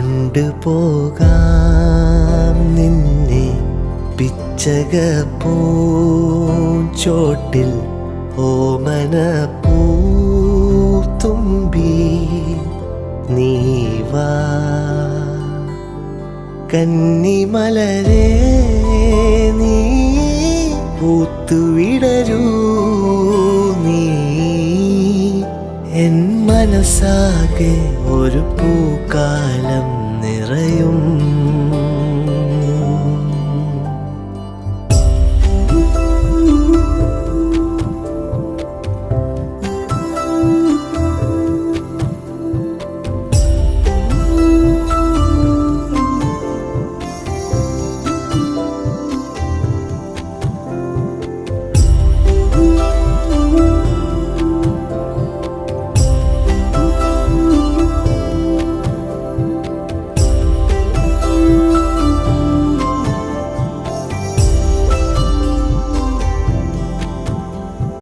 കൊണ്ടുപോകാം നിന്നെ പിച്ചകപ്പൂഞ്ചോട്ടിൽ ഓമന പൂത്തുമ്പി നീ വാ കന്നിമലരേ നീ പൂത്തുവിടരൂ നീ എൻ മനസ്സാകെ ഒരു പൂക്കാലം നിറയും